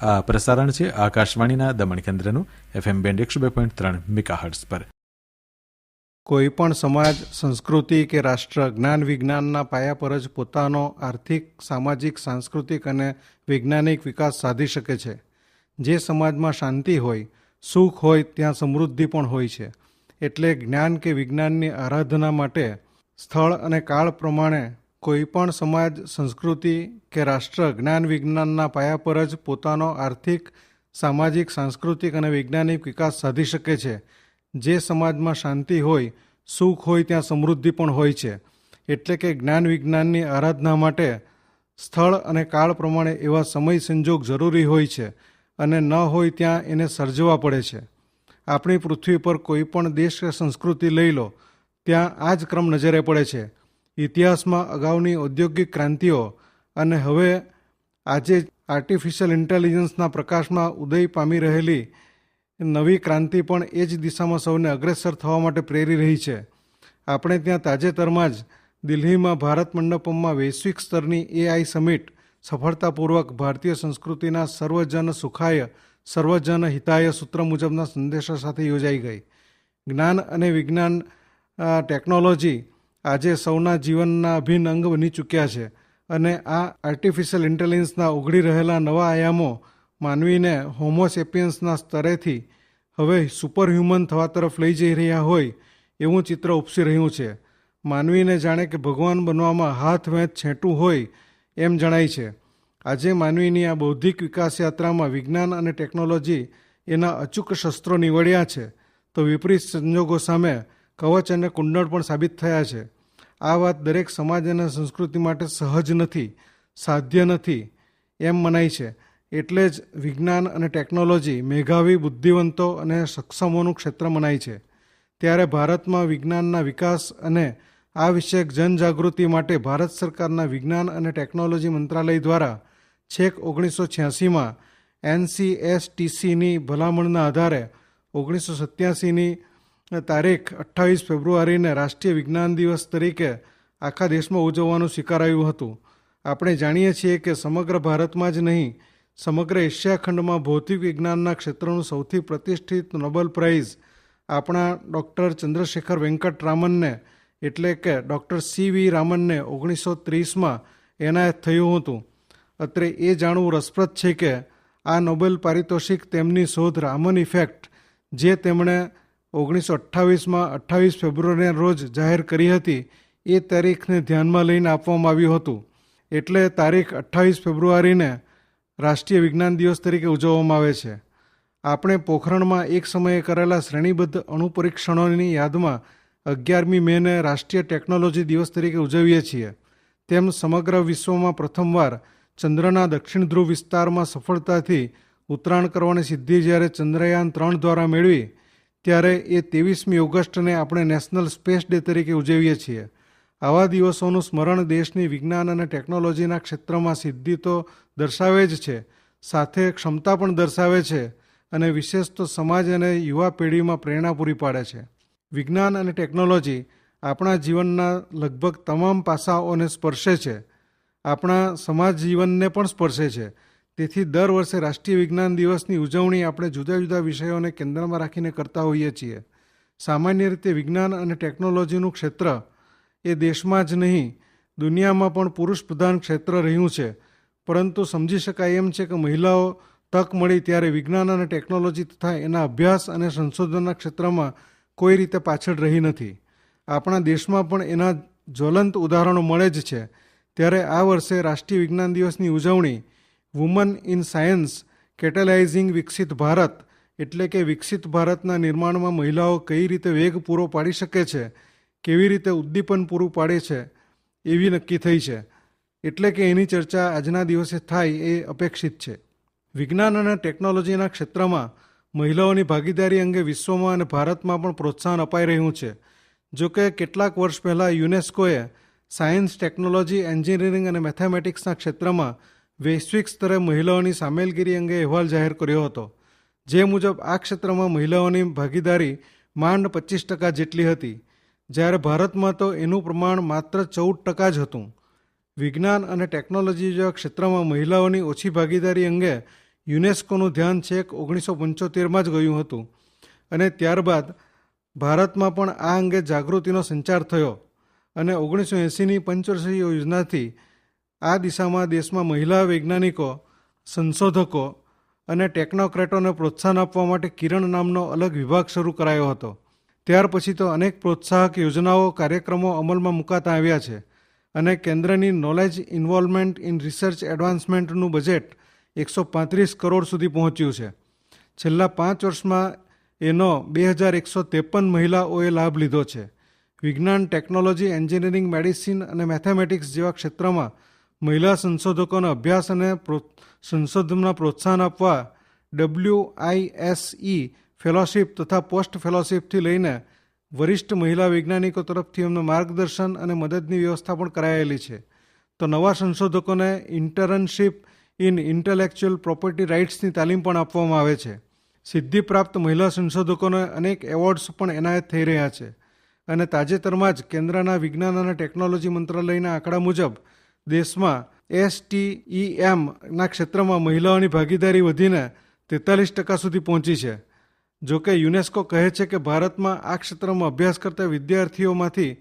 આ પ્રસારણ છે આકાશવાણીના દમણ કેન્દ્રનું FM બેન્ડ 102.3 મેગાહર્ટ્ઝ પર. કોઈપણ સમાજ, સંસ્કૃતિ કે રાષ્ટ્ર જ્ઞાન વિજ્ઞાનના પાયા પર જ પોતાનો આર્થિક, સામાજિક, સાંસ્કૃતિક અને વૈજ્ઞાનિક વિકાસ સાધી શકે છે. જે સમાજમાં શાંતિ હોય, સુખ હોય, ત્યાં સમૃદ્ધિ પણ હોય છે. એટલે જ્ઞાન કે વિજ્ઞાનની આરાધના માટે સ્થળ અને કાળ પ્રમાણે કોઈપણ સમાજ, સંસ્કૃતિ કે રાષ્ટ્ર જ્ઞાન વિજ્ઞાનના પાયા પર જ પોતાનો આર્થિક, સામાજિક, સાંસ્કૃતિક અને વૈજ્ઞાનિક વિકાસ સાધી શકે છે. જે સમાજમાં શાંતિ હોય, સુખ હોય, ત્યાં સમૃદ્ધિ પણ હોય છે. એટલે કે જ્ઞાન વિજ્ઞાનની આરાધના માટે સ્થળ અને કાળ પ્રમાણે એવા સમય સંજોગ જરૂરી હોય છે અને ન હોય ત્યાં એને સર્જવા પડે છે. આપણી પૃથ્વી પર કોઈ પણ દેશ કે સંસ્કૃતિ લઈ લો, ત્યાં આ જ ક્રમ નજરે પડે છે. ઇતિહાસમાં અગાઉની ઔદ્યોગિક ક્રાંતિઓ અને હવે આજે આર્ટિફિશિયલ ઇન્ટેલિજન્સના પ્રકાશમાં ઉદય પામી રહેલી નવી ક્રાંતિ પણ એ જ દિશામાં સૌને અગ્રેસર થવા માટે પ્રેરી રહી છે. આપણે ત્યાં તાજેતરમાં જ દિલ્હીમાં ભારત મંડપમમાં વૈશ્વિક સ્તરની AI સમિટ સફળતાપૂર્વક ભારતીય સંસ્કૃતિના સર્વજન સુખાય, સર્વજન હિતાય સૂત્ર મુજબના સંદેશા સાથે યોજાઈ ગઈ. જ્ઞાન અને વિજ્ઞાન, ટેકનોલોજી આજે સૌના જીવનના અભિન્ન અંગ બની ચૂક્યા છે અને આ આર્ટિફિશિયલ ઇન્ટેલિજન્સના ઉઘડી રહેલા નવા આયામો માનવીને હોમોસેપિયન્સના સ્તરેથી હવે સુપર હ્યુમન થવા તરફ લઈ જઈ રહ્યા હોય એવું ચિત્ર ઉપસી રહ્યું છે. માનવીને જાણે કે ભગવાન બનવામાં હાથ વેંત છેંટું હોય એમ જણાય છે. આજે માનવીની આ બૌદ્ધિક વિકાસ યાત્રામાં વિજ્ઞાન અને ટેકનોલોજી એના અચૂક શસ્ત્રો નીવડ્યા છે તો વિપરીત સંજોગો સામે કવચ અને કુંડળ પણ સાબિત થયા છે. આ વાત દરેક સમાજ અને સંસ્કૃતિ માટે સહજ નથી, સાધ્ય નથી એમ મનાય છે. એટલે જ વિજ્ઞાન અને ટેકનોલોજી મેધાવી, બુદ્ધિવંતો અને સક્ષમોનું ક્ષેત્ર મનાય છે. ત્યારે ભારતમાં વિજ્ઞાનના વિકાસ અને આ વિષયક જનજાગૃતિ માટે ભારત સરકારના વિજ્ઞાન અને ટેકનોલોજી મંત્રાલય દ્વારા છેક 1986માં NCSTCની ભલામણના આધારે 1987ની તારીખ 28 ફેબ્રુઆરીને રાષ્ટ્રીય વિજ્ઞાન દિવસ તરીકે આખા દેશમાં ઉજવવાનું સ્વીકારાયું હતું. આપણે જાણીએ છીએ કે સમગ્ર ભારતમાં જ નહીં, સમગ્ર એશિયા ખંડમાં ભૌતિક વિજ્ઞાનના ક્ષેત્રનું સૌથી પ્રતિષ્ઠિત નોબેલ પ્રાઇઝ આપણા ડૉક્ટર ચંદ્રશેખર વેંકટ રામનને એટલે કે ડૉક્ટર CV રામનને 1930માં એનાયત થયું હતું. અત્રે એ જાણવું રસપ્રદ છે કે આ નોબેલ પારિતોષિક તેમની શોધ રામન ઇફેક્ટ, જે તેમણે 1928માં 28 ફેબ્રુઆરીના રોજ જાહેર કરી હતી, એ તારીખને ધ્યાનમાં લઈને આપવામાં આવ્યું હતું. એટલે તારીખ 28 ફેબ્રુઆરીને રાષ્ટ્રીય વિજ્ઞાન દિવસ તરીકે ઉજવવામાં આવે છે. આપણે પોખરણમાં એક સમયે કરેલા શ્રેણીબદ્ધ અણુ પરીક્ષણોની યાદમાં 11મી મેને રાષ્ટ્રીય ટેકનોલોજી દિવસ તરીકે ઉજવીએ છીએ. તેમ સમગ્ર વિશ્વમાં પ્રથમવાર ચંદ્રના દક્ષિણ ધ્રુવ વિસ્તારમાં સફળતાથી ઉતરાણ કરવાની સિદ્ધિ જ્યારે ચંદ્રયાન 3 દ્વારા મેળવી, ત્યારે એ 23મી ઓગસ્ટને આપણે નેશનલ સ્પેસ ડે તરીકે ઉજવીએ છીએ. આવા દિવસોનું સ્મરણ દેશની વિજ્ઞાન અને ટેકનોલોજીના ક્ષેત્રમાં સિદ્ધિ તો દર્શાવે જ છે, સાથે ક્ષમતા પણ દર્શાવે છે અને વિશેષ તો સમાજ અને યુવા પેઢીમાં પ્રેરણા પૂરી પાડે છે. વિજ્ઞાન અને ટેકનોલોજી આપણા જીવનના લગભગ તમામ પાસાઓને સ્પર્શે છે, આપણા સમાજ જીવનને પણ સ્પર્શે છે. તેથી દર વર્ષે રાષ્ટ્રીય વિજ્ઞાન દિવસની ઉજવણી આપણે જુદા જુદા વિષયોને કેન્દ્રમાં રાખીને કરતા હોઈએ છીએ. સામાન્ય રીતે વિજ્ઞાન અને ટેકનોલોજીનું ક્ષેત્ર એ દેશમાં જ નહીં, દુનિયામાં પણ પુરુષ પ્રધાન ક્ષેત્ર રહ્યું છે. પરંતુ સમજી શકાય એમ છે કે મહિલાઓ તક મળી ત્યારે વિજ્ઞાન અને ટેકનોલોજી તથા એના અભ્યાસ અને સંશોધનના ક્ષેત્રમાં કોઈ રીતે પાછળ રહી નથી. આપણા દેશમાં પણ એના જ્વલંત ઉદાહરણો મળે જ છે. ત્યારે આ વર્ષે રાષ્ટ્રીય વિજ્ઞાન દિવસની ઉજવણી વુમન ઇન સાયન્સ કેટેલાઇઝિંગ વિકસિત ભારત એટલે કે વિકસિત ભારતના નિર્માણમાં મહિલાઓ કઈ રીતે વેગ પૂરો પાડી શકે છે, કેવી રીતે ઉદ્દીપન પૂરું પાડે છે, એવી નક્કી થઈ છે. એટલે કે એની ચર્ચા આજના દિવસે થાય એ અપેક્ષિત છે. વિજ્ઞાન અને ટેકનોલોજીના ક્ષેત્રમાં મહિલાઓની ભાગીદારી અંગે વિશ્વમાં અને ભારતમાં પણ પ્રોત્સાહન અપાઈ રહ્યું છે. જોકે કેટલાક વર્ષ પહેલાં યુનેસ્કોએ સાયન્સ, ટેકનોલોજી, એન્જિનિયરિંગ અને મેથેમેટિક્સના ક્ષેત્રમાં વૈશ્વિક સ્તરે મહિલાઓની સામેલગીરી અંગે અહેવાલ જાહેર કર્યો હતો. જે મુજબ આ ક્ષેત્રમાં મહિલાઓની ભાગીદારી માંડ 25% જેટલી હતી, જ્યારે ભારતમાં તો એનું પ્રમાણ માત્ર 14% જ હતું. વિજ્ઞાન અને ટેકનોલોજી જેવા ક્ષેત્રમાં મહિલાઓની ઓછી ભાગીદારી અંગે યુનેસ્કોનું ધ્યાન છેક 1975માં જ ગયું હતું અને ત્યારબાદ ભારતમાં પણ આ અંગે જાગૃતિનો સંચાર થયો અને 1980ની પંચવર્ષીય યોજનાથી આ દિશામાં દેશમાં મહિલા વૈજ્ઞાનિકો, સંશોધકો અને ટેકનોક્રેટોને પ્રોત્સાહન આપવા માટે કિરણ નામનો અલગ વિભાગ શરૂ કરાયો હતો. ત્યાર પછી તો અનેક પ્રોત્સાહક યોજનાઓ, કાર્યક્રમો અમલમાં મુકાતા આવ્યા છે અને કેન્દ્રની નોલેજ ઇન્વોલ્વમેન્ટ ઇન રિસર્ચ એડવાન્સમેન્ટનું બજેટ 135 કરોડ સુધી પહોંચ્યું છે. છેલ્લા 5 વર્ષમાં એનો 2153 મહિલાઓએ લાભ લીધો છે. વિજ્ઞાન, ટેકનોલોજી, એન્જિનિયરિંગ, મેડિસિન અને મેથેમેટિક્સ જેવા ક્ષેત્રમાં મહિલા સંશોધકોનો અભ્યાસ અને સંશોધનમાં પ્રોત્સાહન આપવા WISE ફેલોશિપ તથા પોસ્ટ ફેલોશિપથી લઈને વરિષ્ઠ મહિલા વૈજ્ઞાનિકો તરફથી એમને માર્ગદર્શન અને મદદની વ્યવસ્થા પણ કરાયેલી છે. તો નવા સંશોધકોને ઇન્ટર્નશીપ ઇન ઇન્ટેલેક્ચ્યુઅલ પ્રોપર્ટી રાઇટ્સની તાલીમ પણ આપવામાં આવે છે. સિદ્ધિ પ્રાપ્ત મહિલા સંશોધકોને અનેક એવોર્ડ્સ પણ એનાયત થઈ રહ્યા છે અને તાજેતરમાં જ કેન્દ્રના વિજ્ઞાન અને ટેકનોલોજી મંત્રાલયના આંકડા મુજબ દેશમાં STEMના ક્ષેત્રમાં મહિલાઓની ભાગીદારી વધીને 43% સુધી પહોંચી છે. જોકે યુનેસ્કો કહે છે કે ભારતમાં આ ક્ષેત્રમાં અભ્યાસ કરતા વિદ્યાર્થીઓમાંથી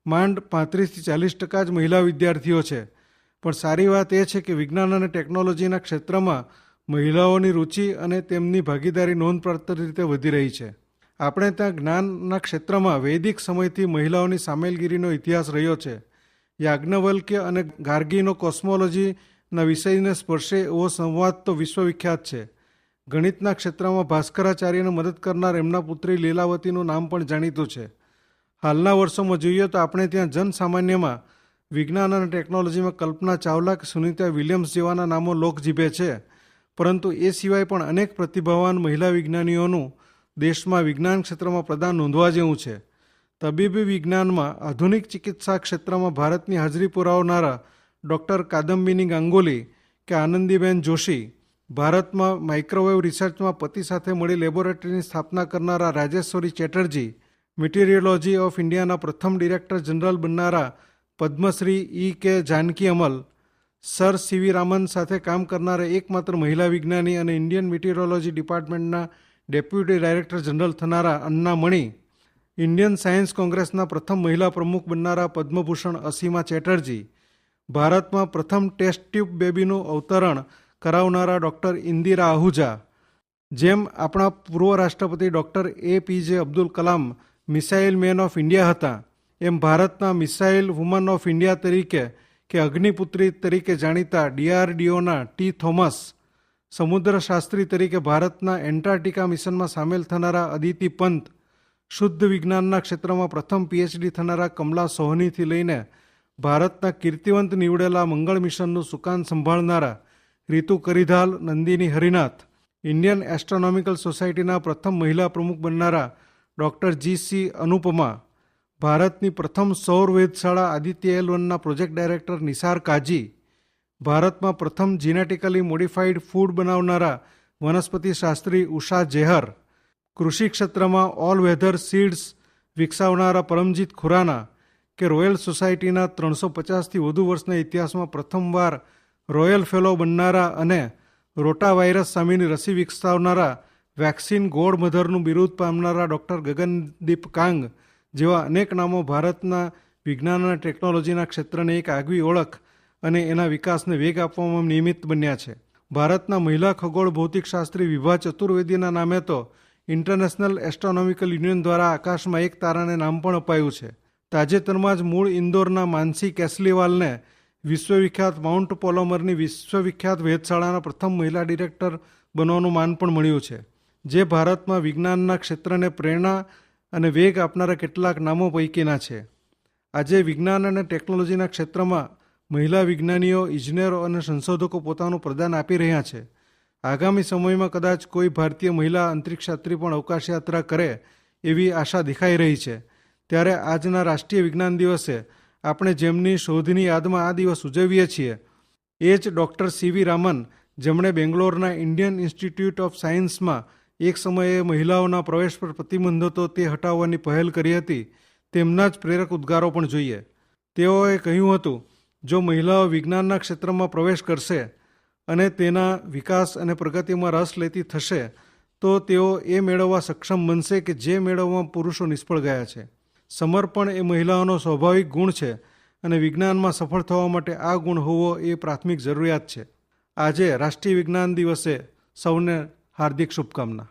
માંડ 35-40% જ મહિલા વિદ્યાર્થીઓ છે. પણ સારી વાત એ છે કે વિજ્ઞાન અને ટેકનોલોજીના ક્ષેત્રમાં મહિલાઓની રુચિ અને તેમની ભાગીદારી નોંધપાત્ર રીતે વધી રહી છે. આપણે ત્યાં જ્ઞાનના ક્ષેત્રમાં વૈદિક સમયથી મહિલાઓની સામેલગીરીનો ઇતિહાસ રહ્યો છે. યાજ્ઞવલ્ક્ય અને ગાર્ગીનો કોસ્મોલોજીના વિષયને સ્પર્શે એવો સંવાદ તો વિશ્વવિખ્યાત છે. ગણિતના ક્ષેત્રમાં ભાસ્કરાચાર્યને મદદ કરનાર એમના પુત્રી લીલાવતીનું નામ પણ જાણીતું છે. હાલના વર્ષોમાં જોઈએ તો આપણે ત્યાં જનસામાન્યમાં વિજ્ઞાન અને ટેકનોલોજીમાં કલ્પના ચાવલા કે સુનિતા વિલિયમ્સ જેવાના નામો લોકજીભે છે. પરંતુ એ સિવાય પણ અનેક પ્રતિભાવાન મહિલા વિજ્ઞાનીઓનું દેશમાં વિજ્ઞાન ક્ષેત્રમાં પ્રદાન નોંધવા જેવું છે. તબીબી વિજ્ઞાનમાં આધુનિક ચિકિત્સા ક્ષેત્રમાં ભારતની હાજરી પુરાવનારા ડૉક્ટર કાદમ્બિની ગાંગુલી કે આનંદીબેન જોશી, ભારતમાં માઇક્રોવેવ રિસર્ચમાં પતિ સાથે મળી લેબોરેટરીની સ્થાપના કરનારા રાજેશ્વરી ચેટર્જી, મિટીરિયોલોજી ઓફ ઇન્ડિયાના પ્રથમ ડિરેક્ટર જનરલ બનનારા Padma Shri E.K. Janaki Ammal, sir CV Raman સાથે કામ કરનારા એકમાત્ર મહિલા વિજ્ઞાની અને ઇન્ડિયન મિટીરિયોલોજી ડિપાર્ટમેન્ટના ડેપ્યુટી ડાયરેક્ટર જનરલ થનારા અન્ના મણિ, ઇન્ડિયન સાયન્સ કોંગ્રેસના પ્રથમ મહિલા પ્રમુખ બનનારા પદ્મભૂષણ અસીમા ચેટર્જી, ભારતમાં પ્રથમ ટેસ્ટ ટ્યુબ બેબીનું અવતરણ કરાવનારા ડૉક્ટર ઇન્દિરા આહુજા, જેમ આપણા પૂર્વ રાષ્ટ્રપતિ doctor APJ Abdul Kalam missile man of India હતા, એમ ભારતના મિસાઇલ વુમન ઓફ ઇન્ડિયા તરીકે કે અગ્નિપુત્રી તરીકે જાણીતા DRDOના T. થોમસ, સમુદ્રશાસ્ત્રી તરીકે ભારતના એન્ટાર્કટિકા મિશનમાં સામેલ થનારા અદિતિ પંત, શુદ્ધ વિજ્ઞાનના ક્ષેત્રમાં પ્રથમ PhD થનારા કમલા સોહનીથી લઈને ભારતના કીર્તિવંત નીવડેલા મંગળ મિશનનું સુકાન સંભાળનારા રીતુ કરીધાલ, નંદિની હરિનાથ, ઇન્ડિયન એસ્ટ્રોનોમિકલ સોસાયટીના પ્રથમ મહિલા પ્રમુખ બનનારા ડૉક્ટર GC અનુપમા, ભારતની પ્રથમ સૌર વેધશાળા આદિત્ય L1ના પ્રોજેક્ટ ડાયરેક્ટર નિસાર કાજી, ભારતમાં પ્રથમ જીનેટિકલી મોડિફાઈડ ફૂડ બનાવનારા વનસ્પતિ શાસ્ત્રી ઉષા જેહર, કૃષિ ક્ષેત્રમાં all weather seeds વિકસાવનારા Paramjit Khurrana કે રોયલ સોસાયટીના 350થી વધુ વર્ષના ઇતિહાસમાં પ્રથમવાર રોયલ ફેલો બનનારા અને રોટા વાયરસ સામેની રસી વિકસાવનારા વેક્સિન ગોડ મધરનું બિરુદ પામનારા ડૉક્ટર ગગનદીપ કાંગ જેવા અનેક નામો ભારતના વિજ્ઞાન અને ટેકનોલોજીના ક્ષેત્રને એક આગવી ઓળખ અને એના વિકાસને વેગ આપવામાં નિમિત્ત બન્યા છે. ભારતના મહિલા ખગોળ ભૌતિકશાસ્ત્રી વિભા ચતુર્વેદીના નામે તો ઇન્ટરનેશનલ એસ્ટ્રોનોમિકલ યુનિયન દ્વારા આકાશમાં એક તારાને નામ પણ અપાયું છે. તાજેતરમાં જ મૂળ ઇન્દોરના માનસી કેસલીવાલને વિશ્વવિખ્યાત માઉન્ટ પોલોમરની વિશ્વવિખ્યાત વેધશાળાના પ્રથમ મહિલા ડિરેક્ટર બનવાનું માન પણ મળ્યું છે, જે ભારતમાં વિજ્ઞાનના ક્ષેત્રને પ્રેરણા અને વેગ આપનારા કેટલાક નામો પૈકીના છે. આજે વિજ્ઞાન અને ટેકનોલોજીના ક્ષેત્રમાં મહિલા વિજ્ઞાનીઓ, ઇજનેરો અને સંશોધકો પોતાનું પ્રદાન આપી રહ્યા છે. આગામી સમયમાં કદાચ કોઈ ભારતીય મહિલા અંતરિક્ષયાત્રી પણ અવકાશ યાત્રા કરે એવી આશા દેખાઈ રહી છે. ત્યારે આજના રાષ્ટ્રીય વિજ્ઞાન દિવસે આપણે જેમની શોધની યાદમાં આ દિવસ ઉજવીએ છીએ એ જ ડૉક્ટર CV રામન, જેમણે બેંગ્લોરના ઇન્ડિયન ઇન્સ્ટિટ્યૂટ ઓફ સાયન્સમાં એક સમયે મહિલાઓના પ્રવેશ પર પ્રતિબંધ હતો તે હટાવવાની પહેલ કરી હતી, તેમના જ પ્રેરક ઉદ્ગારો પણ જોઈએ. તેઓએ કહ્યું હતું, જો મહિલાઓ વિજ્ઞાનના ક્ષેત્રમાં પ્રવેશ કરશે અને તેના વિકાસ અને પ્રગતિમાં રસ લેતી થશે તો તેઓ એ મેળવવા સક્ષમ બનશે કે જે મેળવવામાં પુરુષો નિષ્ફળ ગયા છે. સમર્પણ એ મહિલાઓનો સ્વાભાવિક ગુણ છે અને વિજ્ઞાનમાં સફળ થવા માટે આ ગુણ હોવો એ પ્રાથમિક જરૂરિયાત છે. આજે રાષ્ટ્રીય વિજ્ઞાન દિવસે સૌને હાર્દિક શુભકામના.